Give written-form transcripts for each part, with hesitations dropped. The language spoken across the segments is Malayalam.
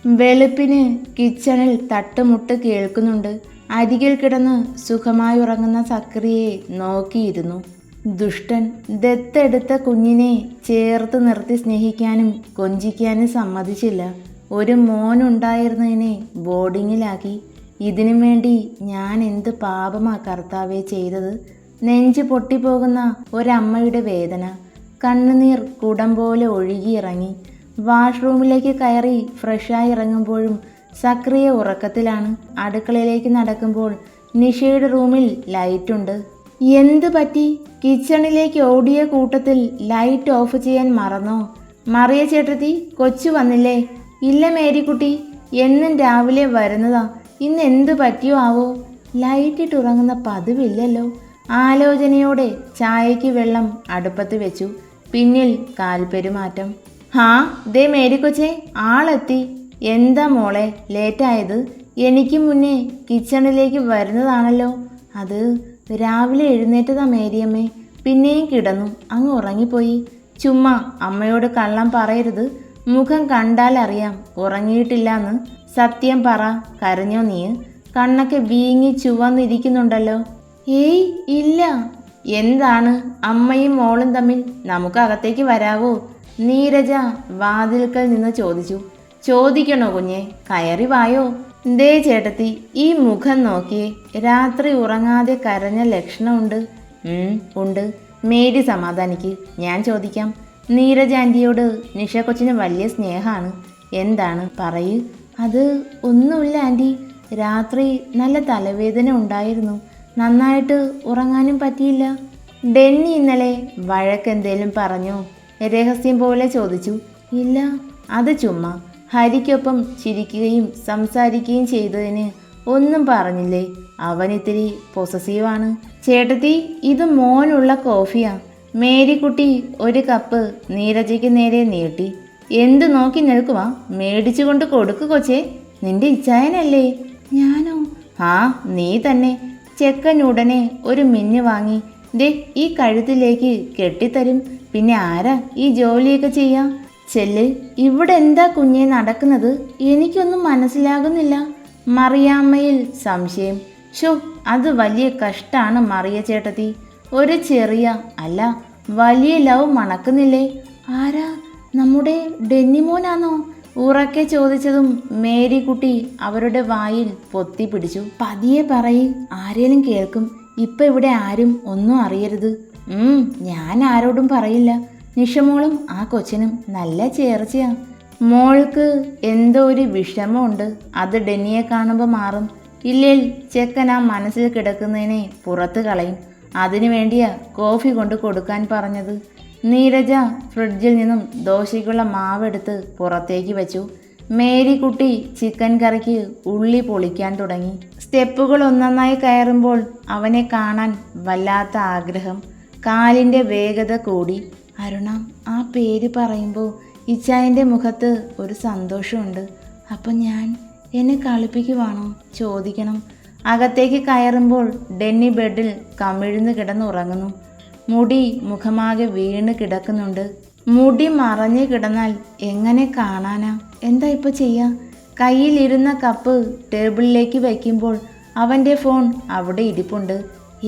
വെളുപ്പിന് കിച്ചണിൽ തട്ടുമുട്ട് കേൾക്കുന്നുണ്ട്. അരികിൽ കിടന്ന് സുഖമായി ഉറങ്ങുന്ന സക്രിയെ നോക്കിയിരുന്നു. ദുഷ്ടൻ ദത്തെടുത്ത കുഞ്ഞിനെ ചേർത്ത് നിർത്തി സ്നേഹിക്കാനും കൊഞ്ചിക്കാനും സമ്മതിച്ചില്ല. ഒരു മോനുണ്ടായിരുന്നതിനെ ബോർഡിങ്ങിലാക്കി. ഇതിനു വേണ്ടി ഞാൻ എന്ത് പാപമാ കർത്താവേ ചെയ്തത്? നെഞ്ച് പൊട്ടിപ്പോകുന്ന ഒരമ്മയുടെ വേദന. കണ്ണുനീർ കുടം പോലെ ഒഴുകിയിറങ്ങി. വാഷ്റൂമിലേക്ക് കയറി ഫ്രഷായി ഇറങ്ങുമ്പോഴും സക്രിയ ഉറക്കത്തിലാണ്. അടുക്കളയിലേക്ക് നടക്കുമ്പോൾ നിഷയുടെ റൂമിൽ ലൈറ്റുണ്ട്. എന്ത് പറ്റി? കിച്ചണിലേക്ക് ഓടിയ കൂട്ടത്തിൽ ലൈറ്റ് ഓഫ് ചെയ്യാൻ മറന്നോ? മറിയ ചേട്ടത്തി, കൊച്ചു വന്നില്ലേ? ഇല്ല മേരിക്കുട്ടി, എന്നും രാവിലെ വരുന്നതാ. ഇന്ന് എന്ത് പറ്റിയോ ആവോ? ലൈറ്റിട്ട് ഉറങ്ങുന്ന പതിവില്ലല്ലോ. ആലോചനയോടെ ചായയ്ക്ക് വെള്ളം അടുപ്പത്ത് വെച്ചു. പിന്നിൽ കാൽപ്പെരുമാറ്റം. ഹാ, ദേ മേരിക്കൊച്ചേ, ആളെത്തി. എന്താ മോളെ ലേറ്റായത്? എനിക്ക് മുന്നേ കിച്ചണിലേക്ക് വരുന്നതാണല്ലോ. അത് രാവിലെ എഴുന്നേറ്റതാ മേരിയമ്മേ. പിന്നെയും കിടന്നു, അങ്ങ് ഉറങ്ങിപ്പോയി. ചുമ്മാ അമ്മയോട് കള്ളം പറയരുത്. മുഖം കണ്ടാൽ അറിയാം ഉറങ്ങിയിട്ടില്ലാന്ന്. സത്യം പറ, കരഞ്ഞോ നീ? കണ്ണൊക്കെ വീങ്ങി ചുവന്നിരിക്കുന്നുണ്ടല്ലോ. ഏയ് ഇല്ല. എന്താണ് അമ്മയും മോളും തമ്മിൽ? നമുക്ക് അകത്തേക്ക് വരാവോ? നീരജ വാതിൽക്കൽ നിന്ന് ചോദിച്ചു. ചോദിക്കണോ കുഞ്ഞെ? കയറി വായോ. ദേ ചേട്ടത്തി, ഈ മുഖം നോക്കിയേ. രാത്രി ഉറങ്ങാതെ കരഞ്ഞ ലക്ഷണമുണ്ട്. ഉണ്ട്. മേരി സമാധാനിക്ക്, ഞാൻ ചോദിക്കാം. നീരജ ആൻറ്റിയോട് നിഷ കൊച്ചിന് വലിയ സ്നേഹമാണ്. എന്താണ് പറയൂ. അത് ഒന്നുമില്ല ആൻറ്റി. രാത്രി നല്ല തലവേദന ഉണ്ടായിരുന്നു. നന്നായിട്ട് ഉറങ്ങാനും പറ്റിയില്ല. ഡെന്നി ഇന്നലെ വഴക്കെന്തേലും പറഞ്ഞോ? രഹസ്യം പോലെ ചോദിച്ചു. ഇല്ല, അത് ചുമ്മാ. ഹരിക്കൊപ്പം ചിരിക്കുകയും സംസാരിക്കുകയും ചെയ്തതിന് ഒന്നും പറഞ്ഞില്ലേ? അവനിത്തിരി പൊസസീവാണ്. ചേട്ടത്തി, ഇത് മോനുള്ള കോഫിയാ. മേരിക്കുട്ടി ഒരു കപ്പ് നീരജയ്ക്ക് നേരെ നീട്ടി. എന്ത് നോക്കി നിൽക്കുവാ? മേടിച്ചു കൊണ്ട് കൊടുക്കു കൊച്ചേ. നിന്റെ ഇച്ചായനല്ലേ? ഞാനോ? ആ, നീ തന്നെ. ചെക്കൻ ഉടനെ ഒരു മിന്ന് വാങ്ങി ദേ ഈ കഴുത്തിലേക്ക് കെട്ടിത്തരും. പിന്നെ ആരാ ഈ ജോലിയൊക്കെ ചെയ്യാ? ചെല്ല്. ഇവിടെ എന്താ കുഞ്ഞെ നടക്കുന്നത്? എനിക്കൊന്നും മനസ്സിലാകുന്നില്ല. മറിയാമ്മയിൽ സംശയം. ഷോ, അത് വലിയ കഷ്ടാണ് മറിയ ചേട്ടത്തി. ഒരു ചെറിയ അല്ല വലിയ ലവ് മണക്കുന്നില്ലേ? ആരാ? നമ്മുടെ ഡെന്നിമോനാണോ? ഉറക്കെ ചോദിച്ചതും മേരിക്കുട്ടി അവരുടെ വായിൽ പൊത്തി പിടിച്ചു. പതിയെ പറയും, ആരേലും കേൾക്കും. ഇപ്പം ഇവിടെ ആരും ഒന്നും അറിയരുത്. ഞാൻ ആരോടും പറയില്ല. നിഷമോളും ആ കൊച്ചിനും നല്ല ചേർച്ചയാ. മോൾക്ക് എന്തോ ഒരു വിഷമമുണ്ട്. അത് ഡെന്നിയെ കാണുമ്പോൾ മാറും. ഇല്ലേൽ ചെക്കൻ ആ മനസ്സിൽ കിടക്കുന്നതിനെ പുറത്ത് കളയും. അതിനു വേണ്ടിയാ കോഫി കൊണ്ട് കൊടുക്കാൻ പറഞ്ഞത്. നീരജ ഫ്രിഡ്ജിൽ നിന്നും ദോശയ്ക്കുള്ള മാവെടുത്ത് പുറത്തേക്ക് വെച്ചു. മേരിക്കുട്ടി ചിക്കൻ കറിക്ക് ഉള്ളി പൊളിക്കാൻ തുടങ്ങി. സ്റ്റെപ്പുകൾ ഒന്നൊന്നായി കയറുമ്പോൾ അവനെ കാണാൻ വല്ലാത്ത ആഗ്രഹം. കാലിൻ്റെ വേഗത കൂടി. അരുണ, ആ പേര് പറയുമ്പോൾ ഇച്ചായൻ്റെ മുഖത്ത് ഒരു സന്തോഷമുണ്ട്. അപ്പം ഞാൻ എന്നെ കളിപ്പിക്കുവാണോ? ചോദിക്കണം. അകത്തേക്ക് കയറുമ്പോൾ ഡെന്നി ബെഡിൽ കമിഴ്ന്ന് കിടന്നുറങ്ങുന്നു. മുടി മുഖമാകെ വീണ് കിടക്കുന്നുണ്ട്. മുടി മറഞ്ഞു കിടന്നാൽ എങ്ങനെ കാണാനാ? എന്താ ഇപ്പോൾ ചെയ്യാ? കയ്യിലിരുന്ന കപ്പ് ടേബിളിലേക്ക് വയ്ക്കുമ്പോൾ അവൻ്റെ ഫോൺ അവിടെ ഇരിപ്പുണ്ട്.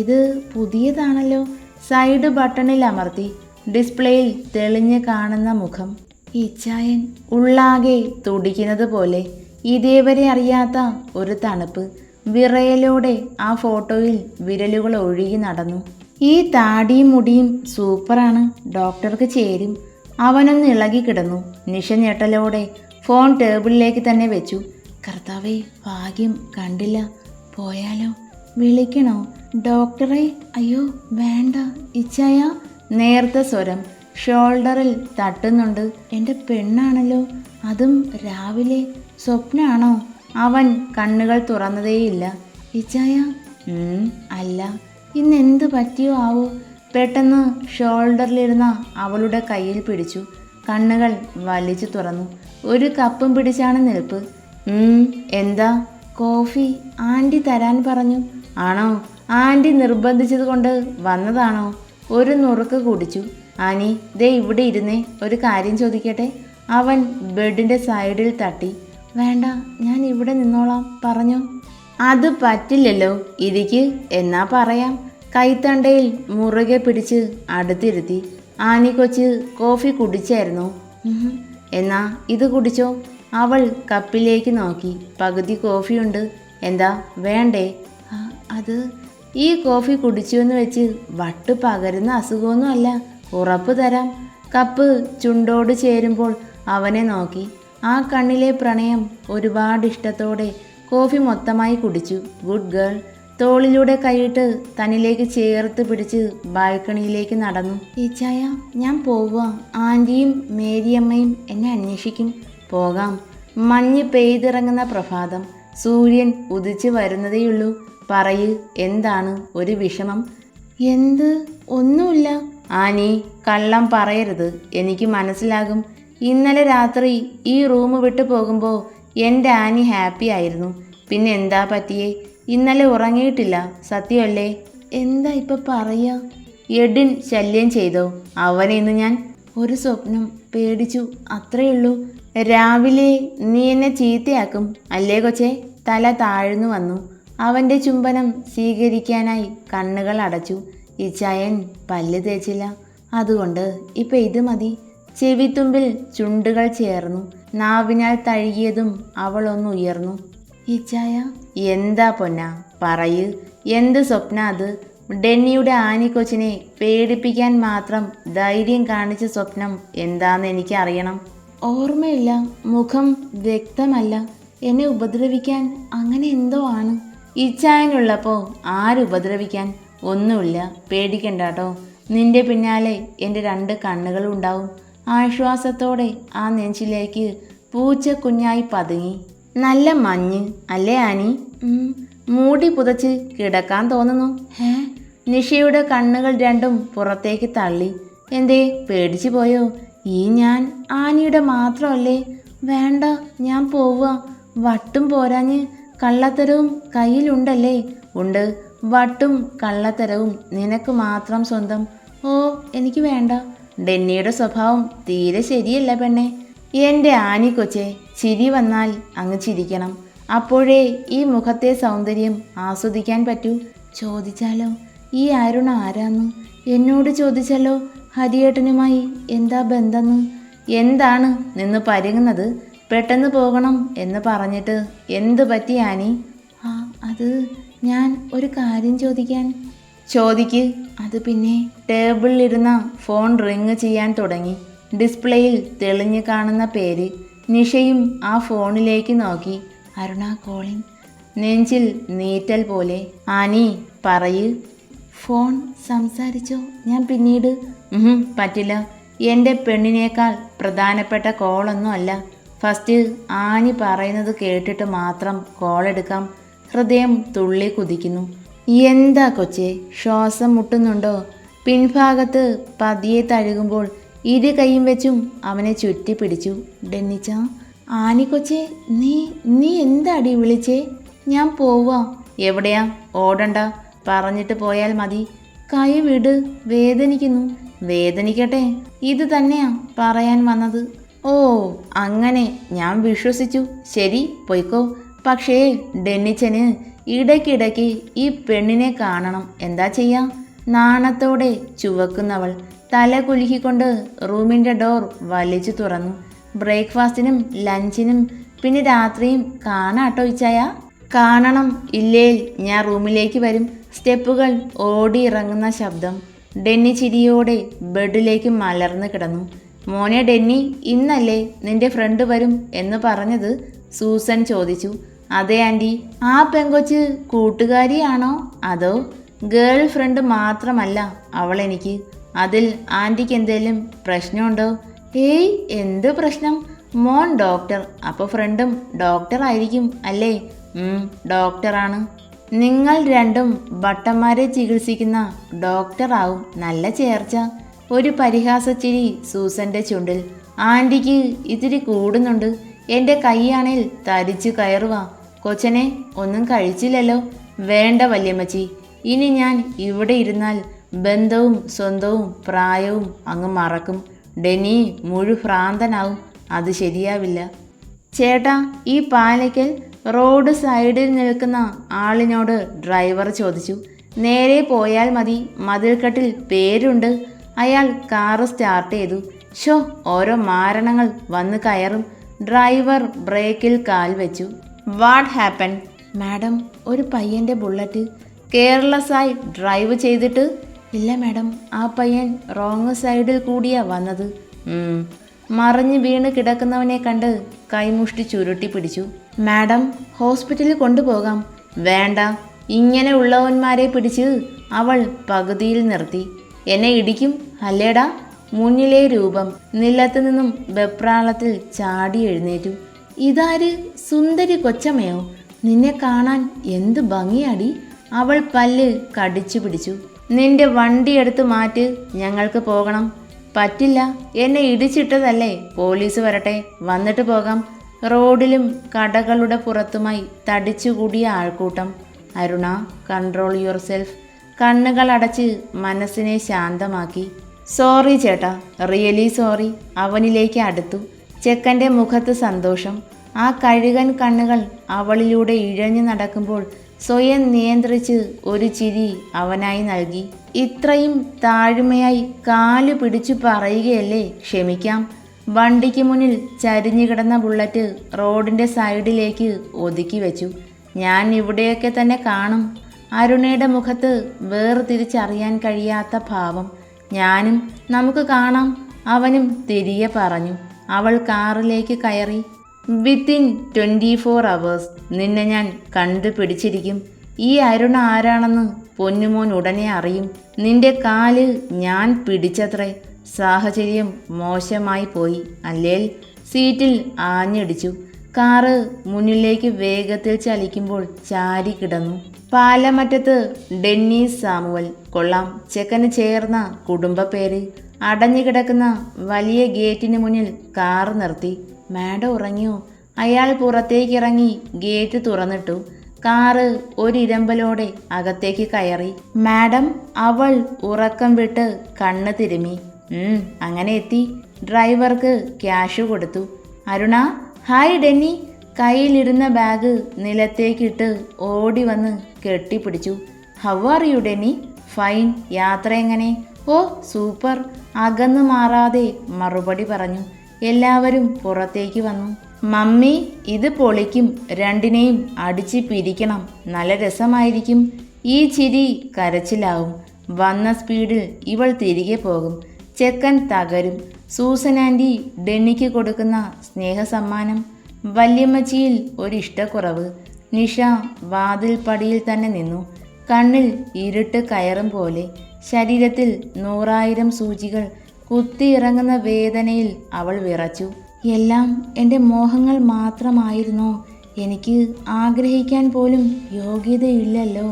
ഇത് പുതിയതാണല്ലോ. സൈഡ് ബട്ടണിൽ അമർത്തി. ഡിസ്പ്ലേയിൽ തെളിഞ്ഞ് കാണുന്ന മുഖം. ഇച്ചായൻ. ഉള്ളാകെ തുടിക്കുന്നത് പോലെ. ഇതേവരെ അറിയാത്ത ഒരു തണുപ്പ്. വിറയലോടെ ആ ഫോട്ടോയിൽ വിരലുകൾ ഒഴുകി നടന്നു. ഈ താടിയും മുടിയും സൂപ്പറാണ്. ഡോക്ടർക്ക് ചേരും. അവനൊന്ന് ഇളകി കിടന്നു. നിഷ ഞെട്ടലോടെ ഫോൺ ടേബിളിലേക്ക് തന്നെ വെച്ചു. കർത്താവേ, ഭാഗ്യം കണ്ടില്ല. പോയാലോ? വിളിക്കണോ ഡോക്ടറെ? അയ്യോ വേണ്ട ഇച്ചായ. നേർത്ത സ്വരം ഷോൾഡറിൽ തട്ടുന്നുണ്ട്. എൻ്റെ പെണ്ണാണല്ലോ, അതും രാവിലെ. സ്വപ്നാണോ? അവൻ കണ്ണുകൾ തുറന്നതേയില്ല. ഇച്ചായ. അല്ല. ഇന്നെന്ത് പറ്റിയോ ആവോ? പെട്ടെന്ന് ഷോൾഡറിലിരുന്ന അവളുടെ കയ്യിൽ പിടിച്ചു. കണ്ണുകൾ വലിച്ചു തുറന്നു. ഒരു കപ്പും പിടിച്ചാണ് നിൽപ്പ്. എന്താ? കോഫി ആൻറ്റി തരാൻ പറഞ്ഞു. ആണോ? ആൻറ്റി നിർബന്ധിച്ചത് കൊണ്ട് വന്നതാണോ? ഒരു നുറുക്ക് കുടിച്ചു. ആനി, ദേ ഇവിടെ ഇരുന്നേ, ഒരു കാര്യം ചോദിക്കട്ടെ. അവൻ ബെഡിൻ്റെ സൈഡിൽ തട്ടി. വേണ്ട, ഞാൻ ഇവിടെ നിന്നോളാം, പറഞ്ഞു. അത് പറ്റില്ലല്ലോ, ഇരിക്ക്, എന്നാ പറയാം. കൈത്തണ്ടയിൽ മുറുകെ പിടിച്ച് അടുത്തിരുത്തി. ആനിക്കൊച്ച് കോഫി കുടിച്ചായിരുന്നു. എന്നാ ഇത് കുടിച്ചോ. അവൾ കപ്പിലേക്ക് നോക്കി. പകുതി കോഫിയുണ്ട്, എന്താ വേണ്ടേ? അത് ഈ കോഫി കുടിച്ചുവെന്ന് വെച്ച് വട്ട് പകരുന്ന അസുഖമൊന്നുമല്ല, ഉറപ്പ് തരാം. കപ്പ് ചുണ്ടോട് ചേരുമ്പോൾ അവനെ നോക്കി. ആ കണ്ണിലെ പ്രണയം ഒരുപാട് ഇഷ്ടത്തോടെ കോഫി മൊത്തമായി കുടിച്ചു. Good girl. തോളിലൂടെ കൈയിട്ട് തന്നിലേക്ക് ചേർത്ത് പിടിച്ച് ബാൽക്കണിയിലേക്ക് നടന്നു. ഈച്ചായ, ഞാൻ പോവുക. ആൻറ്റിയും മേരിയമ്മയും എന്നെ അന്വേഷിക്കും. പോകാം. മഞ്ഞ് പെയ്തിറങ്ങുന്ന പ്രഭാതം. സൂര്യൻ ഉദിച്ചു വരുന്നതേയുള്ളൂ. പറയ്, എന്താണ് ഒരു വിഷമം? എന്ത്? ഒന്നുമില്ല. ആനി, കള്ളം പറയരുത്, എനിക്ക് മനസ്സിലാകും. ഇന്നലെ രാത്രി ഈ റൂം വിട്ടു പോകുമ്പോൾ എൻ്റെ ആനി ഹാപ്പി ആയിരുന്നു. പിന്നെ എന്താ പറ്റിയേ? ഇന്നലെ ഉറങ്ങിയിട്ടില്ല, സത്യമല്ലേ? എന്താ ഇപ്പം പറയുക? എഡിൻ ശല്യം ചെയ്തോ അവനെ? ഇന്ന് ഞാൻ ഒരു സ്വപ്നം, പേടിച്ചു, അത്രയുള്ളൂ. രാവിലെ നീ എന്നെ ചീത്തയാക്കും അല്ലേ കൊച്ചേ? തല താഴ്ന്നു വന്നു. അവൻ്റെ ചുംബനം സ്വീകരിക്കാനായി കണ്ണുകൾ അടച്ചു. ഇച്ചായൻ പല്ല് തേച്ചില്ല, അതുകൊണ്ട് ഇപ്പം ഇത് മതി. ചെവിത്തുമ്പിൽ ചുണ്ടുകൾ ചേർന്നു. നാവിനാൽ തഴുകിയതും അവൾ ഒന്ന് ഉയർന്നു. ഇച്ചായ. എന്താ പൊന്ന, പറയ്, എന്ത് സ്വപ്ന അത്? ഡെന്നിയുടെ ആനിക്കൊച്ചിനെ പേടിപ്പിക്കാൻ മാത്രം ധൈര്യം കാണിച്ച സ്വപ്നം എന്താന്ന് എനിക്ക് അറിയണം. ഓർമ്മയില്ല, മുഖം വ്യക്തമല്ല. എന്നെ ഉപദ്രവിക്കാൻ അങ്ങനെ എന്തോ ആണ്. ഇച്ചായനുള്ളപ്പോൾ ആരുപദ്രവിക്കാൻ? ഒന്നുമില്ല, പേടിക്കണ്ടാട്ടോ. നിന്റെ പിന്നാലെ എൻ്റെ 2 കണ്ണുകളും ഉണ്ടാവും. ആശ്വാസത്തോടെ ആ നെഞ്ചിലേക്ക് പൂച്ച കുഞ്ഞായി പതുങ്ങി. നല്ല മഞ്ഞ് അല്ലേ ആനി? മൂടി പുതച്ച് കിടക്കാൻ തോന്നുന്നു. നിഷയുടെ കണ്ണുകൾ രണ്ടും പുറത്തേക്ക് തള്ളി. എന്തേ, പേടിച്ചു പോയോ? ഈ ഞാൻ ആനിയുടെ മാത്രമല്ലേ? വേണ്ട, ഞാൻ പോവുക. വട്ടും പോരാഞ്ഞ് കള്ളത്തരവും കയ്യിലുണ്ടല്ലേ? ഉണ്ട്, വട്ടും കള്ളത്തരവും നിനക്ക് മാത്രം സ്വന്തം. ഓ, എനിക്ക് വേണ്ട. ഡെന്നിയുടെ സ്വഭാവം തീരെ ശരിയല്ല പെണ്ണെ. എൻ്റെ ആനി കൊച്ചെ, ചിരി വന്നാൽ അങ്ങ് ചിരിക്കണം. അപ്പോഴേ ഈ മുഖത്തെ സൗന്ദര്യം ആസ്വദിക്കാൻ പറ്റൂ. ചോദിച്ചാലോ ഈ അരുൺ ആരാന്ന്? എന്നോട് ചോദിച്ചാലോ ഹരിയേട്ടനുമായി എന്താ ബന്ധമെന്ന്? എന്താണ് നിന്ന് പരുങ്ങുന്നത്? പെട്ടെന്ന് പോകണം എന്ന് പറഞ്ഞിട്ട് എന്ത് പറ്റി ആനി? അത് ഞാൻ ഒരു കാര്യം ചോദിക്കാൻ. ചോദിക്ക്. അത് പിന്നെ. ടേബിളിലിരുന്ന ഫോൺ റിങ് ചെയ്യാൻ തുടങ്ങി. ഡിസ്പ്ലേയിൽ തെളിഞ്ഞു കാണുന്ന പേര്. നിഷയും ആ ഫോണിലേക്ക് നോക്കി. അരുണ കോളിംഗ്. നെഞ്ചിൽ നീറ്റൽ പോലെ. ആനി, പറയ്. ഫോൺ സംസാരിച്ചോ? ഞാൻ പിന്നീട്. പറ്റില്ല. എൻ്റെ പെണ്ണിനേക്കാൾ പ്രധാനപ്പെട്ട കോളൊന്നും അല്ല. ഫസ്റ്റ് ആനി പറയുന്നത് കേട്ടിട്ട് മാത്രം കോൾ എടുക്കാം. ഹൃദയം തുള്ളി കുതിക്കുന്നു. എന്താ കൊച്ചേ, ശ്വാസം മുട്ടുന്നുണ്ടോ? പിൻഭാഗത്ത് പതിയെ തഴുകുമ്പോൾ 2 കൈയും വെച്ചും അവനെ ചുറ്റി പിടിച്ചു. ഡെന്നിച്ച. ആനി കൊച്ചേ, നീ എന്താടി വിളിച്ചേ? ഞാൻ പോവാ. എവിടെയാ? ഓടണ്ട, പറഞ്ഞിട്ട് പോയാൽ മതി. കൈ വിട്, വേദനിക്കുന്നു. വേദനിക്കട്ടെ, ഇത് തന്നെയാ പറയാൻ വന്നത്. ഓ അങ്ങനെ, ഞാൻ വിശ്വസിച്ചു. ശരി, പൊയ്ക്കോ. പക്ഷേ ഡെന്നിച്ചന് ഇടയ്ക്കിടയ്ക്ക് ഈ പെണ്ണിനെ കാണണം. എന്താ ചെയ്യാ? നാണത്തോടെ ചുവക്കുന്നവൾ തല കുലുക്കിക്കൊണ്ട് റൂമിൻ്റെ ഡോർ വലിച്ചു തുറന്നു. ബ്രേക്ക്ഫാസ്റ്റിനും ലഞ്ചിനും പിന്നെ രാത്രിയും കാണാട്ടോ ഇച്ചായ. കാണണം. ഇല്ലേൽ ഞാൻ റൂമിലേക്ക് വരും. സ്റ്റെപ്പുകൾ ഓടി ഇറങ്ങുന്ന ശബ്ദം. ഡെന്നി ചിരിയോടെ ബെഡിലേക്ക് മലർന്ന് കിടന്നു. മോനെ ഡെന്നി, ഇന്നല്ലേ നിന്റെ ഫ്രണ്ട് വരും എന്ന് പറഞ്ഞത്? സൂസൻ ചോദിച്ചു. അതെ ആൻറ്റി. ആ പെങ്കൊച്ച് കൂട്ടുകാരിയാണോ അതോ? ഗേൾ ഫ്രണ്ട് മാത്രമല്ല അവൾ എനിക്ക്. അതിൽ ആൻറ്റിക്ക് എന്തേലും പ്രശ്നമുണ്ടോ? ഏയ്, എന്ത് പ്രശ്നം? മോൻ ഡോക്ടർ, അപ്പോൾ ഫ്രണ്ടും ഡോക്ടർ ആയിരിക്കും അല്ലേ? ഡോക്ടറാണ്. നിങ്ങൾ രണ്ടും ഭട്ടന്മാരെ ചികിത്സിക്കുന്ന ഡോക്ടറാവും. നല്ല ചേർച്ച. ഒരു പരിഹാസച്ചിരി സൂസൻ്റെ ചുണ്ടിൽ. ആൻറ്റിക്ക് ഇത്തിരി കൂടുന്നുണ്ട്. എൻ്റെ കൈയാണേൽ തരിച്ചു കയറുക. കൊച്ചനെ ഒന്നും കഴിച്ചില്ലല്ലോ. വേണ്ട വല്യമ്മച്ചി, ഇനി ഞാൻ ഇവിടെ ഇരുന്നാൽ ബന്ധവും സ്വന്തവും പ്രായവും അങ്ങ് മറക്കും. ഡെന്നി ഭ്രാന്തനാവും. അത് ശരിയാവില്ല. ചേട്ടാ, ഈ പാലയ്ക്കൽ റോഡ് സൈഡിൽ നിൽക്കുന്ന ആളിനോട് ഡ്രൈവർ ചോദിച്ചു. നേരെ പോയാൽ മതി, മതിൽക്കെട്ടിൽ പേരുണ്ട്. അയാൾ കാറ് സ്റ്റാർട്ട് ചെയ്തു. ഷോ, ഓരോ മാരണങ്ങൾ വന്ന് കയറും. ഡ്രൈവർ ബ്രേക്കിൽ കാൽ വെച്ചു. What happen? മാഡം, ഒരു പയ്യൻ്റെ ബുള്ളറ്റ് കെയർലെസ്സായി ഡ്രൈവ് ചെയ്തിട്ട്. ഇല്ല മാഡം, ആ പയ്യൻ റോങ് സൈഡിൽ കൂടിയാ വന്നത്. മറിഞ്ഞ് വീണ് കിടക്കുന്നവനെ കണ്ട് കൈമുഷ്ടി ചുരുട്ടി പിടിച്ചു. മാഡം, ഹോസ്പിറ്റലിൽ കൊണ്ടുപോകാം. വേണ്ട, ഇങ്ങനെ ഉള്ളവന്മാരെ പിടിച്ച് അവൾ പകുതിയിൽ നിർത്തി. എന്നെ ഇടിക്കും അല്ലേടാ? മുന്നിലെ രൂപം നിലത്ത് നിന്നും വെപ്രാളത്തിൽ ചാടി എഴുന്നേറ്റു. ഇതാര്? സുന്ദരി കൊച്ചമ്മയോ? നിന്നെ കാണാൻ എന്ത് ഭംഗിയാടി. അവൾ പല്ല് കടിച്ചു പിടിച്ചു. നിന്റെ വണ്ടി എടുത്ത് മാറ്റ്, ഞങ്ങൾക്ക് പോകണം. പറ്റില്ല, എന്നെ ഇടിച്ചിട്ടതല്ലേ. പോലീസ് വരട്ടെ, വന്നിട്ട് പോകാം. റോഡിലും കടകളുടെ പുറത്തുമായി തടിച്ചുകൂടിയ ആൾക്കൂട്ടം. Aruna, control your self. കണ്ണുകൾ അടച്ച് മനസ്സിനെ ശാന്തമാക്കി. സോറി ചേട്ടാ, റിയലി സോറി. അവനിലേക്ക് അടുത്തു. ചെക്കൻ്റെ മുഖത്ത് സന്തോഷം. ആ കഴുകൻ കണ്ണുകൾ അവളിലൂടെ ഇഴഞ്ഞു നടക്കുമ്പോൾ സ്വയം നിയന്ത്രിച്ച് ഒരു ചിരി അവനായി നൽകി. ഇത്രയും താഴ്മയായി കാല് പിടിച്ചു പറയുകയല്ലേ, ക്ഷമിക്കാം. വണ്ടിക്ക് മുന്നിൽ ചരിഞ്ഞു കിടന്ന ബുള്ളറ്റ് റോഡിൻ്റെ സൈഡിലേക്ക് ഒതുക്കി വെച്ചു. ഞാൻ ഇവിടെയൊക്കെ തന്നെ കാണും. അരുണയുടെ മുഖത്ത് വേർതിരിച്ചറിയാൻ കഴിയാത്ത ഭാവം. ഞാനും, നമുക്ക് കാണാം. അവനും തിരികെ പറഞ്ഞു. അവൾ കാറിലേക്ക് കയറി. വിത്തിൻ 24 hours നിന്നെ ഞാൻ കണ്ടുപിടിച്ചിരിക്കും. ഈ അരുണ ആരാണെന്ന് പൊന്നുമോൻ ഉടനെ അറിയും. നിന്റെ കാല് ഞാൻ പിടിച്ചത്രേ. സാഹചര്യം മോശമായി പോയി അല്ലേൽ? സീറ്റിൽ ആഞ്ഞടിച്ചു. കാറ് മുന്നിലേക്ക് വേഗത്തിൽ ചലിക്കുമ്പോൾ ചാരി കിടന്നു. Palamattath Dennis Samuel. കൊള്ളാം, ചെക്കന് ചേർന്ന കുടുംബ പേര്. അടഞ്ഞുകിടക്കുന്ന വലിയ ഗേറ്റിന് മുന്നിൽ കാർ നിർത്തി. മാഡം ഉറങ്ങിയോ? അയാൾ പുറത്തേക്കിറങ്ങി ഗേറ്റ് തുറന്നിട്ടു. കാറ് ഒരിരമ്പലോടെ അകത്തേക്ക് കയറി. മാഡം, അവൾ ഉറക്കം വിട്ട് കണ്ണ് തിരുമി. അങ്ങനെ എത്തി. ഡ്രൈവർക്ക് ക്യാഷ് കൊടുത്തു. അരുണ, ഹായ് ഡെന്നി. കയ്യിലിരുന്ന ബാഗ് നിലത്തേക്കിട്ട് ഓടി വന്ന് കെട്ടിപ്പിടിച്ചു. How are you Denny? Fine. യാത്ര എങ്ങനെ? ഓ സൂപ്പർ. അകന്നു മാറാതെ മറുപടി പറഞ്ഞു. എല്ലാവരും പുറത്തേക്ക് വന്നു. മമ്മി, ഇത് പൊളിക്കും. രണ്ടിനെയും അടിച്ച് പിരിക്കണം. നല്ല രസമായിരിക്കും. ഈ ചിരി കരച്ചിലാവും. വന്ന സ്പീഡിൽ ഇവൾ തിരികെ പോകും. ചെക്കൻ തകരും. സൂസൻ ആൻറ്റി ഡെന്നിക്ക് കൊടുക്കുന്ന സ്നേഹസമ്മാനം. വല്യമ്മച്ചിയിൽ ഒരിഷ്ടക്കുറവ്. നിഷ വാതിൽ പടിയിൽ തന്നെ നിന്നു. കണ്ണിൽ ഇരുട്ട് കയറും പോലെ. ശരീരത്തിൽ 100,000 സൂചികൾ കുത്തിയിറങ്ങുന്ന വേദനയിൽ അവൾ വിറച്ചു. എല്ലാം എൻ്റെ മോഹങ്ങൾ മാത്രമായിരുന്നോ? എനിക്ക് ആഗ്രഹിക്കാൻ പോലും യോഗ്യതയില്ലല്ലോ.